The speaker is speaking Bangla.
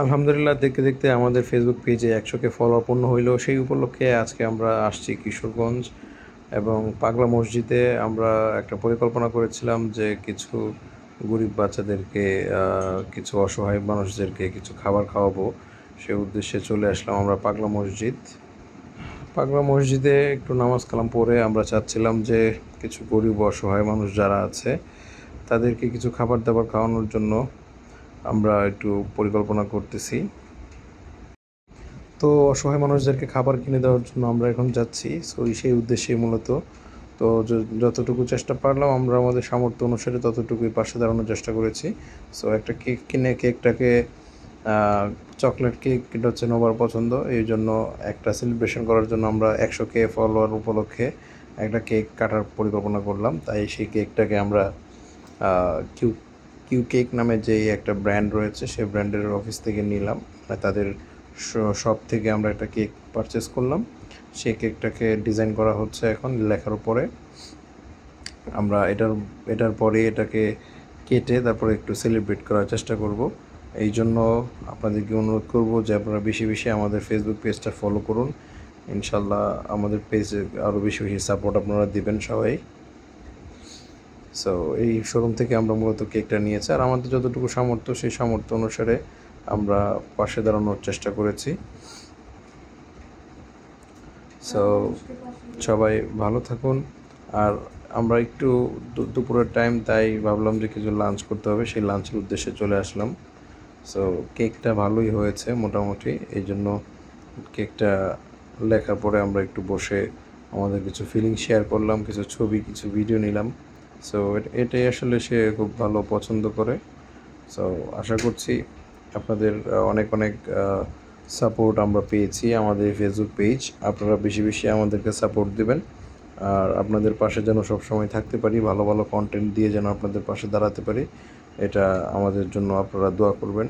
আলহামদুলিল্লাহ, দেখতে দেখতে আমাদের ফেসবুক পেজে 100কে ফলোয়ার পূর্ণ হইল। সেই উপলক্ষে আজকে আমরা আসছি কিশোরগঞ্জ এবং পাগলা মসজিদে। আমরা একটা পরিকল্পনা করেছিলাম যে কিছু গরিব বাচ্চাদেরকে, কিছু অসহায় মানুষদেরকে কিছু খাবার খাওয়াবো। সে উদ্দেশ্যে চলে আসলাম আমরা পাগলা মসজিদে একটু নামাজ কালাম পড়ে আমরা চাচ্ছিলাম যে কিছু গরিব অসহায় মানুষ যারা আছে তাদেরকে কিছু খাবার দাবার খাওয়ানোর জন্য আমরা একটু পরিকল্পনা করতেছি। তো অসহায় মানুষদেরকে খাবার কিনে দেওয়ার জন্য আমরা এখন যাচ্ছি। সেই উদ্দেশ্যে মূলত তো যতটুকু চেষ্টা পারলাম আমরা আমাদের সামর্থ্য অনুসারে ততটুকুই পাশে দাঁড়ানোর চেষ্টা করেছি। সো একটা কেক কিনে, কেকটাকে চকলেট কেক, এটা হচ্ছে নোবার পছন্দ, এই জন্য একটা সেলিব্রেশন করার জন্য আমরা 100কে ফলোয়ার উপলক্ষে একটা কেক কাটার পরিকল্পনা করলাম। তাই সেই কেকটাকে আমরা কিউ কিউ কেক নামে যেই একটা ব্র্যান্ড রয়েছে সেই ব্র্যান্ডের অফিস থেকে নিলাম। তাদের শপ থেকে আমরা একটা কেক পারচেস করলাম। সেই কেকটাকে ডিজাইন করা হচ্ছে এখন লেখার উপরে। আমরা এটার পরে এটাকে কেটে তারপরে একটু সেলিব্রেট করার চেষ্টা করব। এই জন্য আপনাদেরকে অনুরোধ করব যে আপনারা বেশি বেশি আমাদের ফেসবুক পেজটা ফলো করুন। ইনশাল্লাহ আমাদের পেজে আরও বেশি বেশি সাপোর্ট আপনারা দিবেন সবাই। সো এই শোরুম থেকে আমরা মূলত কেকটা নিয়েছি, আর আমাদের যতটুকু সামর্থ্য সেই সামর্থ্য অনুসারে আমরা পাশে দাঁড়ানোর চেষ্টা করেছি। সো সবাই ভালো থাকুন। আর আমরা একটু দুপুরের টাইম, তাই ভাবলাম যে কিছু লাঞ্চ করতে হবে, সেই লাঞ্চের উদ্দেশ্যে চলে আসলাম। সো কেকটা ভালোই হয়েছে মোটামুটি, এই জন্য কেকটা লেখার পরে আমরা একটু বসে আমাদের কিছু ফিলিং শেয়ার করলাম, কিছু ছবি, কিছু ভিডিও নিলাম। সো এটাই আসলে সে খুব ভালো পছন্দ করে। সো আশা করছি আপনাদের অনেক অনেক সাপোর্ট আমরা পেয়েছি আমাদের ফেসবুক পেজ। আপনারা বেশি বেশি আমাদেরকে সাপোর্ট দেবেন, আর আপনাদের পাশে যেন সবসময় থাকতে পারি, ভালো ভালো কন্টেন্ট দিয়ে যেন আপনাদের পাশে দাঁড়াতে পারি, এটা আমাদের জন্য আপনারা দোয়া করবেন।